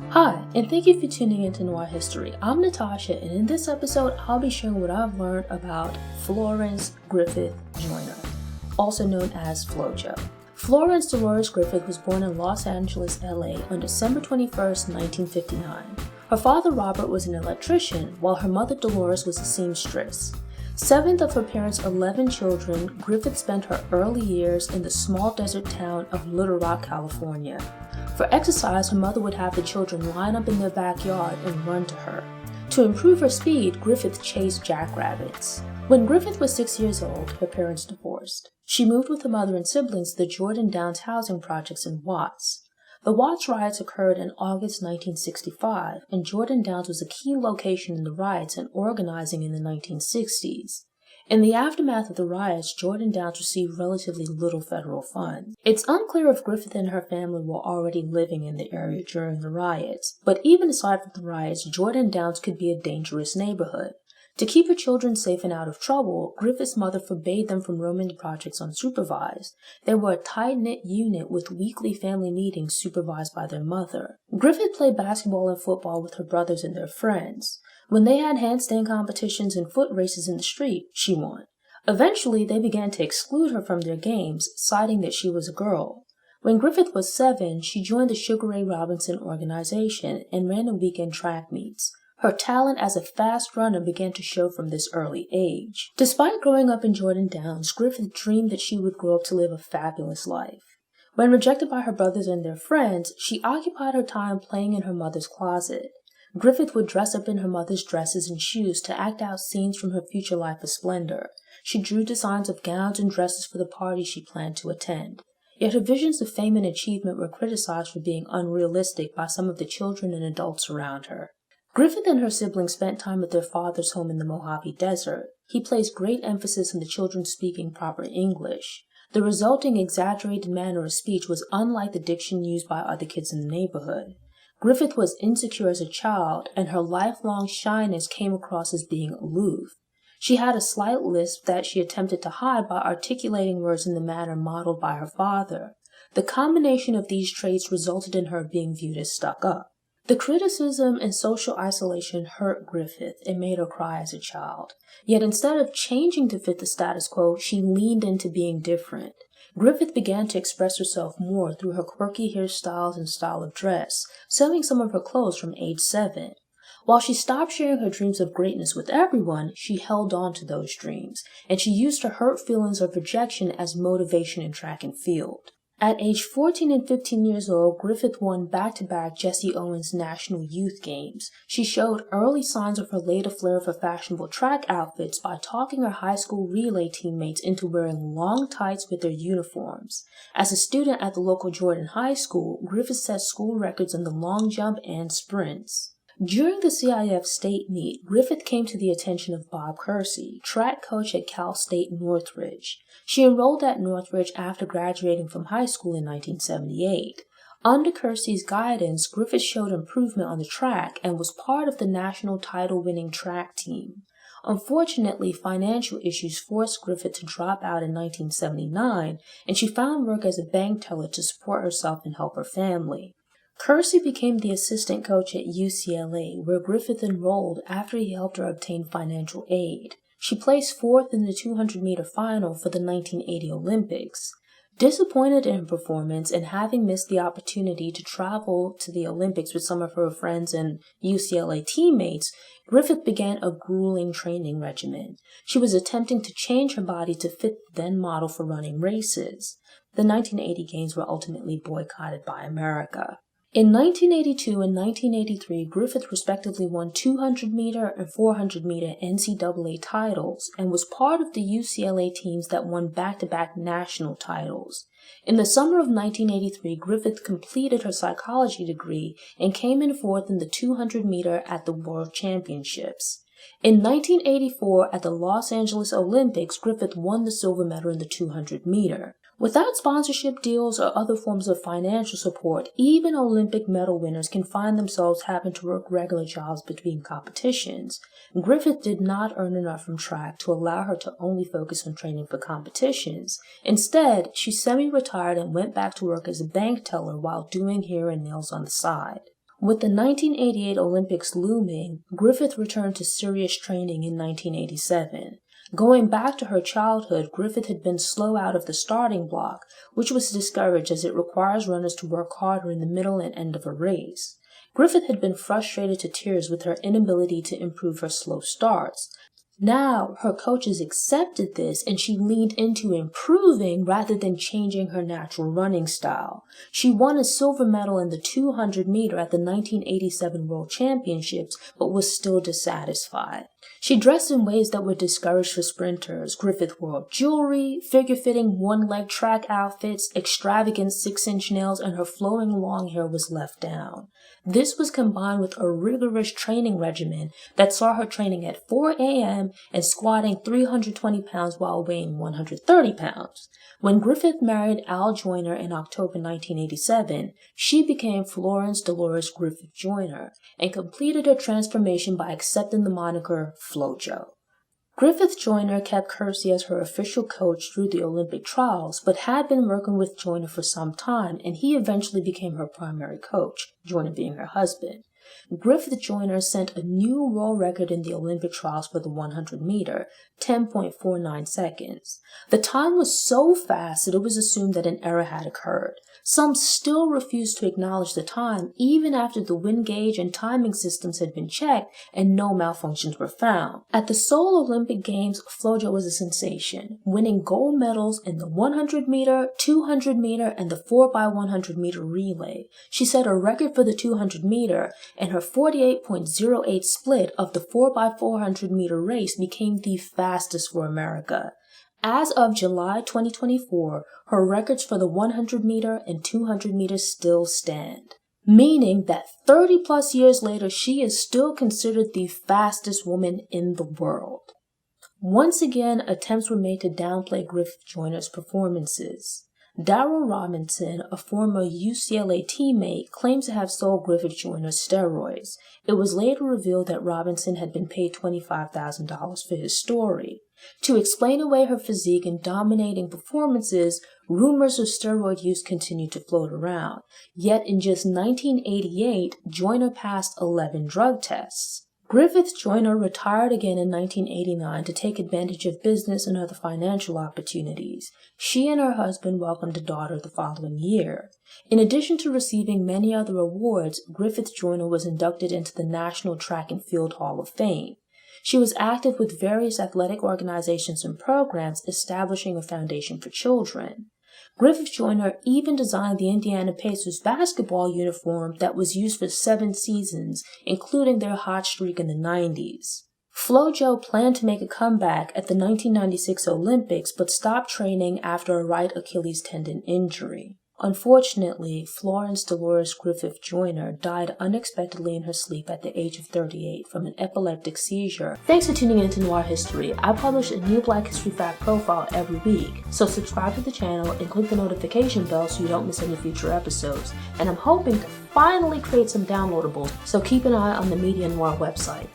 Hi, and thank you for tuning into Noir History. I'm Natasha, and in this episode, I'll be sharing what I've learned about Florence Griffith Joyner, also known as Flo Jo. Florence Dolores Griffith was born in Los Angeles, LA on December 21st, 1959. Her father, Robert, was an electrician, while her mother, Dolores, was a seamstress. Seventh of her parents' 11 children, Griffith spent her early years in the small desert town of Little Rock, California. For exercise, her mother would have the children line up in their backyard and run to her. To improve her speed, Griffith chased jackrabbits. When Griffith was 6 years old, her parents divorced. She moved with her mother and siblings to the Jordan Downs housing projects in Watts. The Watts riots occurred in August 1965, and Jordan Downs was a key location in the riots and organizing in the 1960s. In the aftermath of the riots, Jordan Downs received relatively little federal funds. It's unclear if Griffith and her family were already living in the area during the riots, but even aside from the riots, Jordan Downs could be a dangerous neighborhood. To keep her children safe and out of trouble, Griffith's mother forbade them from roaming the projects unsupervised. They were a tight-knit unit with weekly family meetings supervised by their mother. Griffith played basketball and football with her brothers and their friends. When they had handstand competitions and foot races in the street, she won. Eventually, they began to exclude her from their games, citing that she was a girl. When Griffith was 7, she joined the Sugar Ray Robinson organization and ran a weekend track meets. Her talent as a fast runner began to show from this early age. Despite growing up in Jordan Downs, Griffith dreamed that she would grow up to live a fabulous life. When rejected by her brothers and their friends, she occupied her time playing in her mother's closet. Griffith would dress up in her mother's dresses and shoes to act out scenes from her future life of splendor. She drew designs of gowns and dresses for the parties she planned to attend. Yet her visions of fame and achievement were criticized for being unrealistic by some of the children and adults around her. Griffith and her siblings spent time at their father's home in the Mojave Desert. He placed great emphasis on the children speaking proper English. The resulting exaggerated manner of speech was unlike the diction used by other kids in the neighborhood. Griffith was insecure as a child, and her lifelong shyness came across as being aloof. She had a slight lisp that she attempted to hide by articulating words in the manner modeled by her father. The combination of these traits resulted in her being viewed as stuck-up. The criticism and social isolation hurt Griffith and made her cry as a child. Yet instead of changing to fit the status quo, she leaned into being different. Griffith began to express herself more through her quirky hairstyles and style of dress, sewing some of her clothes from age 7. While she stopped sharing her dreams of greatness with everyone, she held on to those dreams, and she used her hurt feelings of rejection as motivation in track and field. At age 14 and 15 years old, Griffith won back-to-back Jesse Owens National Youth Games. She showed early signs of her later flair for fashionable track outfits by talking her high school relay teammates into wearing long tights with their uniforms. As a student at the local Jordan High School, Griffith set school records in the long jump and sprints. During the CIF state meet, Griffith came to the attention of Bob Kersey, track coach at Cal State Northridge. She enrolled at Northridge after graduating from high school in 1978. Under Kersey's guidance, Griffith showed improvement on the track and was part of the national title-winning track team. Unfortunately, financial issues forced Griffith to drop out in 1979, and she found work as a bank teller to support herself and help her family. Kersey became the assistant coach at UCLA, where Griffith enrolled after he helped her obtain financial aid. She placed 4th in the 200-meter final for the 1980 Olympics. Disappointed in her performance and having missed the opportunity to travel to the Olympics with some of her friends and UCLA teammates, Griffith began a grueling training regimen. She was attempting to change her body to fit the then model for running races. The 1980 Games were ultimately boycotted by America. In 1982 and 1983, Griffith respectively won 200-meter and 400-meter NCAA titles and was part of the UCLA teams that won back-to-back national titles. In the summer of 1983, Griffith completed her psychology degree and came in 4th in the 200-meter at the World Championships. In 1984, at the Los Angeles Olympics, Griffith won the silver medal in the 200-meter. Without sponsorship deals or other forms of financial support, even Olympic medal winners can find themselves having to work regular jobs between competitions. Griffith did not earn enough from track to allow her to only focus on training for competitions. Instead, she semi-retired and went back to work as a bank teller while doing hair and nails on the side. With the 1988 Olympics looming, Griffith returned to serious training in 1987. Going back to her childhood, Griffith had been slow out of the starting block, which was discouraged as it requires runners to work harder in the middle and end of a race. Griffith had been frustrated to tears with her inability to improve her slow starts. Now, her coaches accepted this and she leaned into improving rather than changing her natural running style. She won a silver medal in the 200 meter at the 1987 World Championships, but was still dissatisfied. She dressed in ways that were discouraged for sprinters. Griffith wore jewelry, figure-fitting one-leg track outfits, extravagant 6-inch nails, and her flowing long hair was left down. This was combined with a rigorous training regimen that saw her training at 4 a.m. and squatting 320 pounds while weighing 130 pounds. When Griffith married Al Joyner in October 1987, she became Florence Dolores Griffith Joyner and completed her transformation by accepting the moniker Flo Jo. Griffith-Joyner kept Kersey as her official coach through the Olympic trials, but had been working with Joyner for some time, and he eventually became her primary coach, Joyner being her husband. Griffith-Joyner set a new world record in the Olympic trials for the 100 meter, 10.49 seconds. The time was so fast that it was assumed that an error had occurred. Some still refused to acknowledge the time even after the wind gauge and timing systems had been checked and no malfunctions were found. At the Seoul Olympic Games, Flo Jo was a sensation, winning gold medals in the 100 meter, 200 meter, and the 4x100 meter relay. She set a record for the 200 meter, and her 48.08 split of the 4x400 meter race became the fastest for America. As of July 2024, her records for the 100 meter and 200 meters still stand, meaning that 30 plus years later, she is still considered the fastest woman in the world. Once again, attempts were made to downplay Griffith-Joyner's performances. Darryl Robinson, a former UCLA teammate, claims to have sold Griffith-Joyner steroids. It was later revealed that Robinson had been paid $25,000 for his story. To explain away her physique and dominating performances, rumors of steroid use continued to float around. Yet in just 1988, Joyner passed 11 drug tests. Griffith-Joyner retired again in 1989 to take advantage of business and other financial opportunities. She and her husband welcomed a daughter the following year. In addition to receiving many other awards, Griffith-Joyner was inducted into the National Track and Field Hall of Fame. She was active with various athletic organizations and programs, establishing a foundation for children. Griffith-Joyner even designed the Indiana Pacers basketball uniform that was used for 7 seasons, including their hot streak in the 90s. Flo Jo planned to make a comeback at the 1996 Olympics, but stopped training after a right Achilles tendon injury. Unfortunately, Florence Dolores Griffith Joyner died unexpectedly in her sleep at the age of 38 from an epileptic seizure. Thanks for tuning into Noir History. I publish a new Black History Fact profile every week, so subscribe to the channel and click the notification bell so you don't miss any future episodes. And I'm hoping to finally create some downloadables, so keep an eye on the Media Noir website.